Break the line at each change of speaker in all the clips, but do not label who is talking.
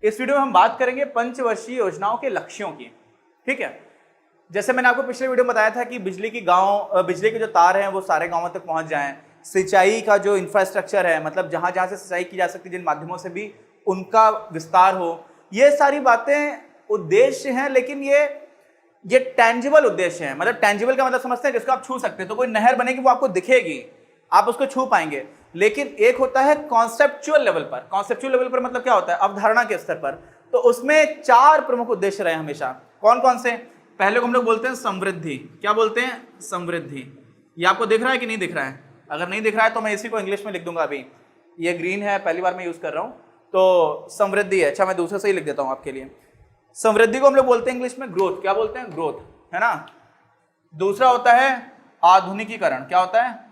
इस वीडियो में हम बात करेंगे पंचवर्षीय योजनाओं के लक्ष्यों की। ठीक है, जैसे मैंने आपको पिछले वीडियो में बताया था कि बिजली के जो तार हैं वो सारे गांवों तक पहुंच जाएं, सिंचाई का जो इंफ्रास्ट्रक्चर है, मतलब जहां जहां से सिंचाई की जा सकती है, जिन माध्यमों से भी उनका विस्तार हो, ये सारी बातें उद्देश्य हैं। लेकिन ये टेंजिबल उद्देश्य हैं। मतलब टेंजिबल का मतलब समझते हैं, जिसको आप छू सकते हैं। तो कोई नहर बनेगी, वो आपको दिखेगी, आप उसको छू पाएंगे। लेकिन एक होता है कॉन्सेप्चुअल लेवल पर। कॉन्सेप्चुअल लेवल पर मतलब क्या होता है? अवधारणा के स्तर पर। तो उसमें 4 प्रमुख उद्देश्य रहे हमेशा। कौन कौन से? पहले को हम लोग बोलते हैं समृद्धि। क्या बोलते हैं? समृद्धि। ये आपको दिख रहा है कि नहीं दिख रहा है? अगर नहीं दिख रहा है तो मैं इसी को इंग्लिश में लिख दूंगा। अभी ये ग्रीन है, पहली बार मैं यूज कर रहा हूं, तो समृद्धि है। अच्छा, मैं दूसरे से ही लिख देता हूं आपके लिए। समृद्धि को हम लोग बोलते हैं इंग्लिश में ग्रोथ। क्या बोलते हैं? ग्रोथ, है ना। दूसरा होता है आधुनिकीकरण। क्या होता है?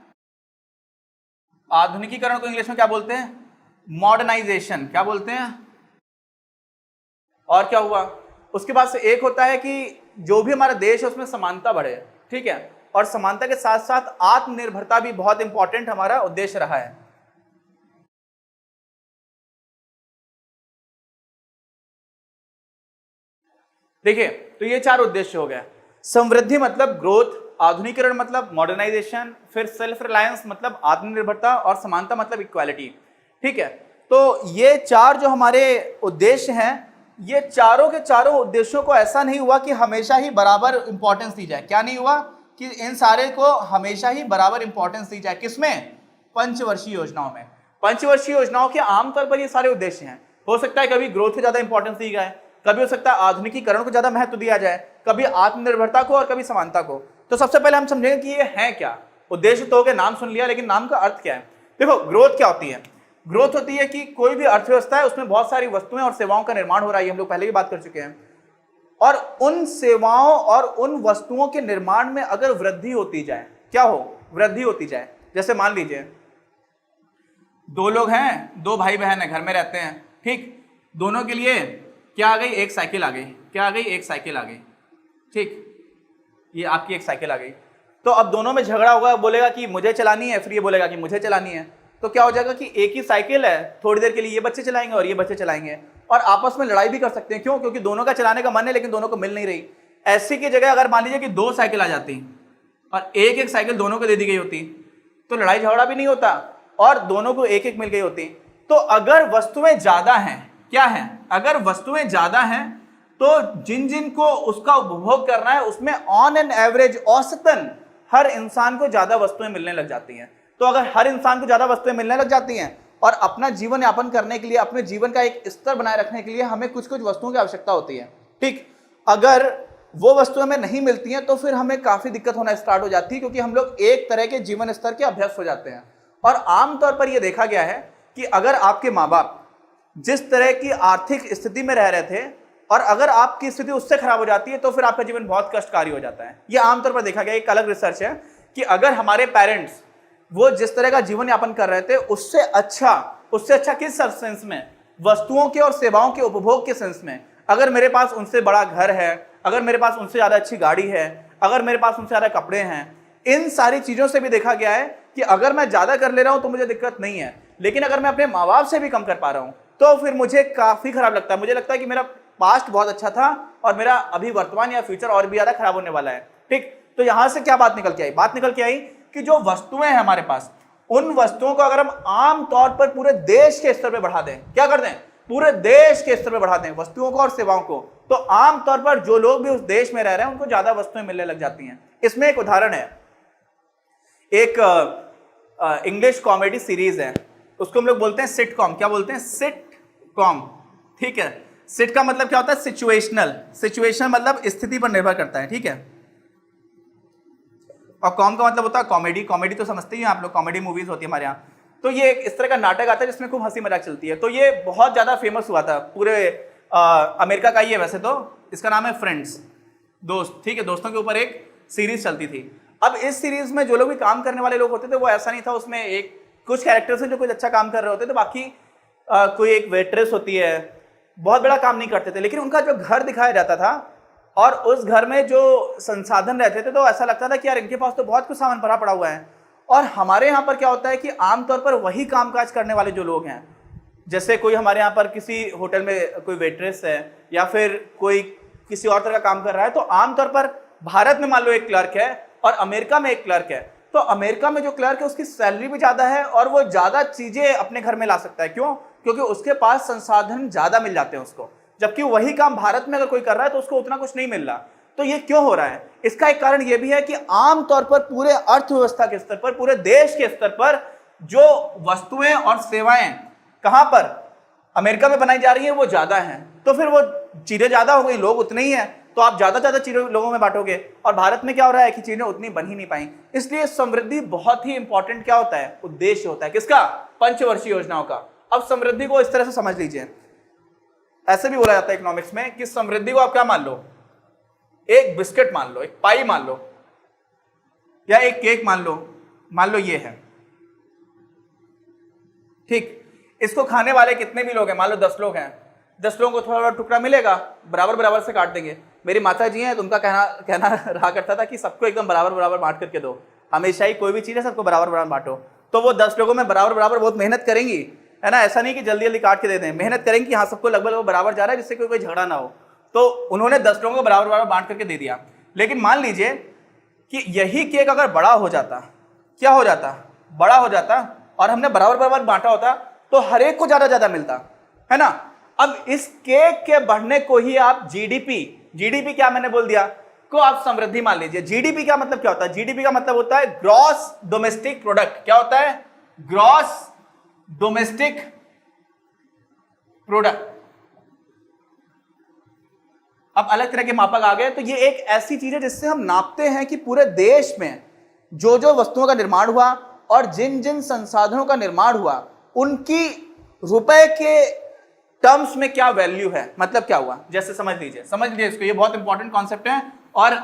आधुनिकीकरण को इंग्लिश में क्या बोलते हैं? मॉडर्नाइजेशन। क्या बोलते हैं? और क्या हुआ? उसके बाद से एक होता है कि जो भी हमारा देश है उसमें समानता बढ़े। ठीक है, और समानता के साथ साथ आत्मनिर्भरता भी बहुत इंपॉर्टेंट हमारा उद्देश्य रहा है। देखिए, तो ये 4 उद्देश्य हो गए। समृद्धि मतलब ग्रोथ, आधुनिकीकरण मतलब मॉडर्नाइजेशन, फिर सेल्फ रिलायंस मतलब आत्मनिर्भरता, और समानता मतलब इक्वालिटी। ठीक है, तो ये 4 जो हमारे उद्देश्य हैं, ये चारों के चारों उद्देश्यों को ऐसा नहीं हुआ कि हमेशा ही बराबर इंपॉर्टेंस दी जाए। क्या नहीं हुआ? कि इन सारे को हमेशा ही बराबर इंपॉर्टेंस दी जाए। किसमें? पंचवर्षीय योजनाओं में। पंचवर्षीय योजनाओं के आमतौर पर ये सारे उद्देश्य हैं। हो सकता है कभी ग्रोथ को ज्यादा इंपॉर्टेंस दी जाए, कभी हो सकता है आधुनिकीकरण को ज्यादा महत्व दिया जाए, कभी आत्मनिर्भरता को, और कभी समानता को। तो सबसे पहले हम समझेंगे कि ये है क्या। उद्देश्य तो हो गया, नाम सुन लिया, लेकिन नाम का अर्थ क्या है? देखो, ग्रोथ क्या होती है? ग्रोथ होती है कि कोई भी अर्थव्यवस्था है, उसमें बहुत सारी वस्तुएं और सेवाओं का निर्माण हो रहा है। हम लोग पहले भी बात कर चुके हैं। और उन सेवाओं और उन वस्तुओं के निर्माण में अगर वृद्धि होती जाए, क्या हो? वृद्धि होती जाए। जैसे मान लीजिए 2 लोग हैं, 2 भाई बहन है, घर में रहते हैं। ठीक, दोनों के लिए क्या आ गई? एक साइकिल आ गई। क्या आ गई? एक साइकिल आ गई। ठीक, ये आपकी एक साइकिल आ गई। तो अब दोनों में झगड़ा होगा, बोलेगा कि मुझे चलानी है, फिर ये बोलेगा कि मुझे चलानी है। तो क्या हो जाएगा कि एक ही साइकिल है, थोड़ी देर के लिए ये बच्चे चलाएंगे और ये बच्चे चलाएंगे, और आपस में लड़ाई भी कर सकते हैं। क्यों? क्योंकि दोनों का चलाने का मन है, लेकिन दोनों को मिल नहीं रही। ऐसी की जगह अगर मान लीजिए कि 2 साइकिल आ जाती और एक एक साइकिल दोनों को दे दी गई होती, तो लड़ाई झगड़ा भी नहीं होता और दोनों को एक एक मिल गई होती। तो अगर वस्तुएं ज्यादा हैं, क्या है? अगर वस्तुएं ज्यादा हैं, तो जिन जिन को उसका उपभोग करना है, उसमें ऑन एन एवरेज, औसतन हर इंसान को ज्यादा वस्तुएं मिलने लग जाती हैं। तो अगर हर इंसान को ज्यादा वस्तुएं मिलने लग जाती हैं, और अपना जीवन यापन करने के लिए, अपने जीवन का एक स्तर बनाए रखने के लिए हमें कुछ कुछ वस्तुओं की आवश्यकता होती है। ठीक, अगर वो वस्तुएं हमें नहीं मिलती हैं, तो फिर हमें काफी दिक्कत होना स्टार्ट हो जाती है, क्योंकि हम लोग एक तरह के जीवन स्तर के अभ्यस्त हो जाते हैं। और आमतौर पर यह देखा गया है कि अगर आपके माँ बाप जिस तरह की आर्थिक स्थिति में रह रहे थे, और अगर आपकी स्थिति उससे खराब हो जाती है, तो फिर आपका जीवन बहुत कष्टकारी हो जाता है। यह आमतौर पर देखा गया। एक अलग रिसर्च है कि अगर हमारे पेरेंट्स वो जिस तरह का जीवन यापन कर रहे थे, उससे अच्छा किस सेंस में? वस्तुओं के और सेवाओं के उपभोग के सेंस में। अगर मेरे पास उनसे बड़ा घर है, अगर मेरे पास उनसे ज्यादा अच्छी गाड़ी है, अगर मेरे पास उनसे ज्यादा कपड़े हैं, इन सारी चीजों से भी देखा गया है कि अगर मैं ज्यादा कर ले रहा हूं तो मुझे दिक्कत नहीं है, लेकिन अगर मैं अपने माँ बाप से भी कम कर पा रहा हूं तो फिर मुझे काफी खराब लगता है। मुझे लगता है कि मेरा पास्ट बहुत अच्छा था और मेरा अभी वर्तमान या फ्यूचर और भी ज्यादा खराब होने वाला है। ठीक, तो यहां से क्या बात निकल के आई? बात निकल के आई कि जो वस्तुएं हैं हमारे पास, उन वस्तुओं को अगर हम आम तौर पर पूरे देश के स्तर पे बढ़ा दें, क्या कर दें? पूरे देश के स्तर पे बढ़ा दें वस्तुओं को और सेवाओं को, तो आम तौर पर जो लोग भी उस देश में रह रहे हैं उनको ज्यादा वस्तुएं मिलने लग जाती हैं। इसमें एक उदाहरण है, एक इंग्लिश कॉमेडी सीरीज है, उसको हम लोग बोलते हैं सिटकॉम। क्या बोलते हैं? सिटकॉम। ठीक है, सिट का मतलब क्या होता है? सिचुएशनल। सिचुएशन मतलब स्थिति पर निर्भर करता है। ठीक है, और कॉम का मतलब होता है कॉमेडी। कॉमेडी तो समझते ही हैं आप लोग, कॉमेडी मूवीज होती है हमारे यहाँ। तो ये एक इस तरह का नाटक आता है जिसमें खूब हंसी मजाक चलती है। तो ये बहुत ज्यादा फेमस हुआ था, पूरे अमेरिका का ही है वैसे तो। इसका नाम है फ्रेंड्स, दोस्त। ठीक है, दोस्तों के ऊपर एक सीरीज चलती थी। अब इस सीरीज में जो लोग भी काम करने वाले लोग होते थे, वो ऐसा नहीं था, उसमें एक कुछ कैरेक्टर्स हैं जो कुछ अच्छा काम कर रहे होते थे, बाकी कोई एक वेट्रेस होती है, बहुत बड़ा काम नहीं करते थे, लेकिन उनका जो घर दिखाया जाता था और उस घर में जो संसाधन रहते थे, तो ऐसा लगता था कि यार इनके पास तो बहुत कुछ सामान भरा पड़ा हुआ है। और हमारे यहाँ पर क्या होता है कि आमतौर पर वही कामकाज करने वाले जो लोग हैं, जैसे कोई हमारे यहाँ पर किसी होटल में कोई वेट्रेस है या फिर कोई किसी और तरह का काम कर रहा है, तो आमतौर पर भारत में मान लो एक क्लर्क है और अमेरिका में एक क्लर्क है, तो अमेरिका में जो क्लर्क है उसकी सैलरी भी ज्यादा है और वो ज्यादा चीजें अपने घर में ला सकता है। क्यों? क्योंकि उसके पास संसाधन ज्यादा मिल जाते हैं उसको, जबकि वही काम भारत में अगर कोई कर रहा है तो उसको उतना कुछ नहीं मिल रहा। तो ये क्यों हो रहा है? इसका एक कारण ये भी है कि आमतौर पर पूरे अर्थव्यवस्था के स्तर पर, पूरे देश के स्तर पर जो वस्तुएं और सेवाएं कहां पर अमेरिका में बनाई जा रही है वो ज्यादा हैं, तो फिर वो चीजें ज्यादा हो गई, लोग उतने ही हैं, तो आप ज्यादा चीजें लोगों में बांटोगे। और भारत में क्या हो रहा है कि चीजें उतनी बन ही नहीं पाई। इसलिए समृद्धि बहुत ही इंपॉर्टेंट क्या होता है? उद्देश्य होता है। किसका? पंचवर्षीय योजनाओं का। अब समृद्धि को इस तरह से समझ लीजिए, ऐसे भी बोला जाता है इकोनॉमिक्स में कि समृद्धि को आप क्या मान लो? एक बिस्किट मान लो, एक पाई मान लो, या एक केक मान लो ये है, ठीक। इसको खाने वाले कितने भी लोग हैं, मान लो 10 लोग हैं, 10 लोगों को थोड़ा थोड़ा टुकड़ा मिलेगा, बराबर से काट देंगे। मेरी माता जी हैं तो उनका कहना रहा करता था कि सबको एकदम बराबर बांट करके दो, हमेशा ही कोई भी चीज है सबको बराबर बांटो। तो वो 10 लोगों में बराबर बहुत मेहनत करेंगी, है ना, ऐसा नहीं कि जल्दी काट के दे दें, मेहनत करेंगे कि हाँ सबको लगभग बराबर जा रहा है जिससे कोई झगड़ा ना हो। तो उन्होंने 10 लोगों को बराबर बांट करके दे दिया। लेकिन मान लीजिए कि यही केक अगर बड़ा हो जाता, क्या हो जाता? बड़ा हो जाता, और हमने बराबर बांटा होता तो हर एक को ज्यादा मिलता, है ना। अब इस केक के बढ़ने को ही आप जीडीपी क्या मैंने बोल दिया, को आप समृद्धि मान लीजिए। जीडीपी का मतलब क्या होता है? जीडीपी का मतलब होता है ग्रॉस डोमेस्टिक प्रोडक्ट। क्या होता है? Gross domestic product. अब अलग तरह के मापक आ गए, तो ये एक ऐसी चीज है जिससे हम नापते हैं कि पूरे देश में जो वस्तुओं का निर्माण हुआ और जिन संसाधनों का निर्माण हुआ उनकी रुपए के टर्म्स में क्या वैल्यू है, मतलब क्या हुआ। जैसे समझ लीजिए इसको, ये बहुत इंपॉर्टेंट कॉन्सेप्ट है। और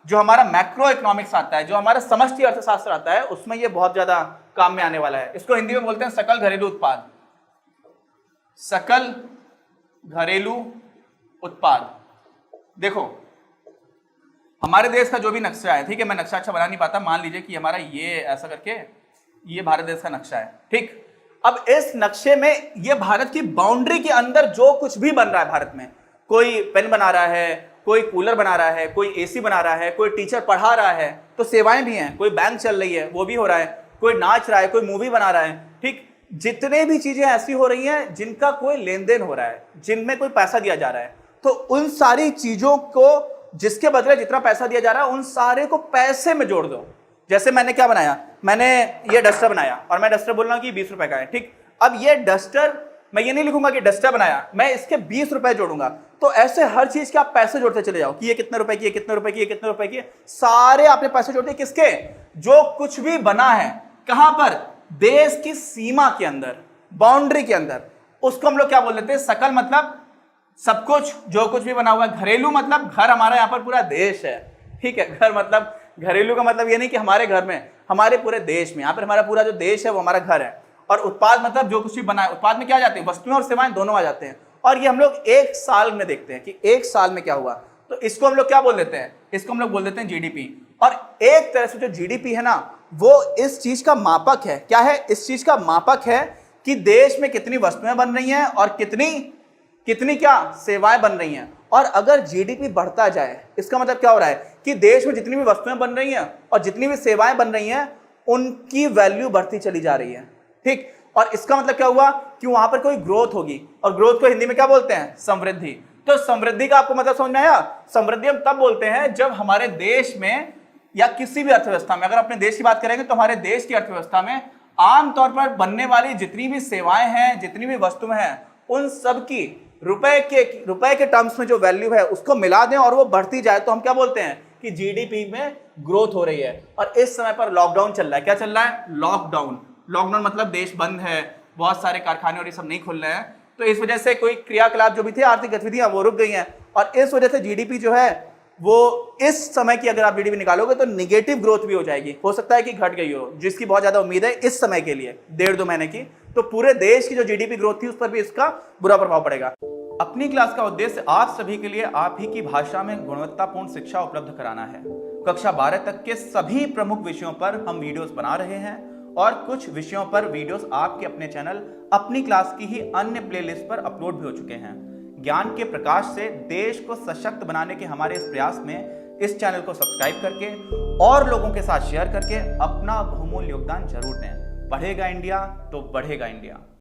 जो हमारा मैक्रो इकोनॉमिक्स आता है, जो हमारा समष्टि अर्थशास्त्र आता है, उसमें ये बहुत ज्यादा काम में आने वाला है। इसको हिंदी में बोलते हैं सकल घरेलू उत्पाद। सकल घरेलू उत्पाद। देखो हमारे देश का जो भी नक्शा है, ठीक है, मैं नक्शा अच्छा बना नहीं पाता, मान लीजिए कि हमारा ये ऐसा करके ये भारत देश का नक्शा है, ठीक। अब इस नक्शे में ये भारत की बाउंड्री के अंदर जो कुछ भी बन रहा है भारत में, कोई पेन बना रहा है, कोई कूलर बना रहा है, कोई एसी बना रहा है, कोई टीचर पढ़ा रहा है, तो सेवाएं भी हैं, कोई बैंक चल रही है वो भी हो रहा है, कोई नाच रहा है, कोई मूवी बना रहा है, ठीक। जितने भी चीजें ऐसी हो रही हैं जिनका कोई लेन देन हो रहा है, जिनमें कोई पैसा दिया जा रहा है, तो उन सारी चीजों को जिसके बदले जितना पैसा दिया जा रहा है उन सारे को पैसे में जोड़ दो। जैसे मैंने क्या बनाया, मैंने ये डस्टर बनाया और मैं डस्टर बोल रहा हूं कि 20 रुपए का है, ठीक। अब ये डस्टर मैं ये नहीं लिखूंगा कि डस्टर बनाया, मैं इसके 20 रुपए जोड़ूंगा। तो ऐसे हर चीज के आप पैसे जोड़ते चले जाओ कि ये कितने रुपए की, ये कितने रुपए की, ये कितने रुपए की, सारे आपने पैसे जोड़ दिए। किसके? जो कुछ भी बना है, कहां पर? देश की सीमा के अंदर, बाउंड्री के अंदर, उसको हम लोग क्या बोल देते हैं? सकल मतलब सब कुछ, जो कुछ भी बना हुआ है। घरेलू मतलब घर, हमारा यहाँ पर पूरा देश है, ठीक है। घर मतलब घरेलू का मतलब ये नहीं कि हमारे घर में, हमारे पूरे देश में, यहाँ पर हमारा पूरा जो देश है वो हमारा घर है। और उत्पाद मतलब जो कुछ भी बना है, उत्पाद में क्या आ जाते हैं? वस्तुएं और सेवाएं दोनों आ जाते हैं। और ये हम लोग एक साल में देखते हैं कि एक साल में क्या हुआ, तो इसको हम लोग क्या बोल देते हैं? इसको हम लोग बोल देते हैं जीडीपी। और एक तरह से जो जीडीपी है ना, वो इस चीज का मापक है। क्या है? इस चीज का मापक है कि देश में कितनी वस्तुएं बन रही हैं और कितनी क्या सेवाएं बन रही हैं। और अगर जीडीपी बढ़ता जाए, इसका मतलब क्या हो रहा है कि देश में जितनी भी वस्तुएं बन रही हैं और जितनी भी सेवाएं बन रही हैं उनकी वैल्यू बढ़ती चली जा रही है, ठीक। और इसका मतलब क्या हुआ कि वहां पर कोई ग्रोथ होगी, और ग्रोथ को हिंदी में क्या बोलते हैं? समृद्धि। तो समृद्धि का आपको मतलब समझ में आया? समृद्धि हम तब बोलते हैं जब हमारे देश में या किसी भी अर्थव्यवस्था में, अगर अपने देश की बात करेंगे तो हमारे देश की अर्थव्यवस्था में आमतौर पर बनने वाली जितनी भी सेवाएं हैं, जितनी भी वस्तुएं हैं, उन सब की रुपए के टर्म्स में जो वैल्यू है उसको मिला दें और वो बढ़ती जाए, तो हम क्या बोलते हैं कि जीडीपी में ग्रोथ हो रही है। और इस समय पर लॉकडाउन चल रहा है। क्या चल रहा है? लॉकडाउन मतलब देश बंद है, बहुत सारे कारखाने और ये सब नहीं खुल रहे हैं, तो इस वजह से कोई क्रियाकलाप जो भी थे, आर्थिक गतिविधियां, वो रुक गई हैं। और इस वजह से जीडीपी जो है वो इस समय की अगर आप जीडीपी निकालोगे तो निगेटिव ग्रोथ भी हो जाएगी, हो सकता है कि घट गई हो, जिसकी बहुत ज्यादा उम्मीद है इस समय के लिए, 1.5-2 महीने की। तो पूरे देश की जो जीडीपी ग्रोथ थी उस पर भी इसका बुरा प्रभाव पड़ेगा। अपनी क्लास का उद्देश्य आप सभी के लिए आप ही की भाषा में गुणवत्तापूर्ण शिक्षा उपलब्ध कराना है। कक्षा 12 तक के सभी प्रमुख विषयों पर हम वीडियोस बना रहे हैं और कुछ विषयों पर वीडियोस आपके अपने चैनल अपनी क्लास की ही अन्य प्लेलिस्ट पर अपलोड भी हो चुके हैं। ज्ञान के प्रकाश से देश को सशक्त बनाने के हमारे इस प्रयास में इस चैनल को सब्सक्राइब करके और लोगों के साथ शेयर करके अपना बहुमूल्य योगदान जरूर दें। पढ़ेगा इंडिया तो बढ़ेगा इंडिया।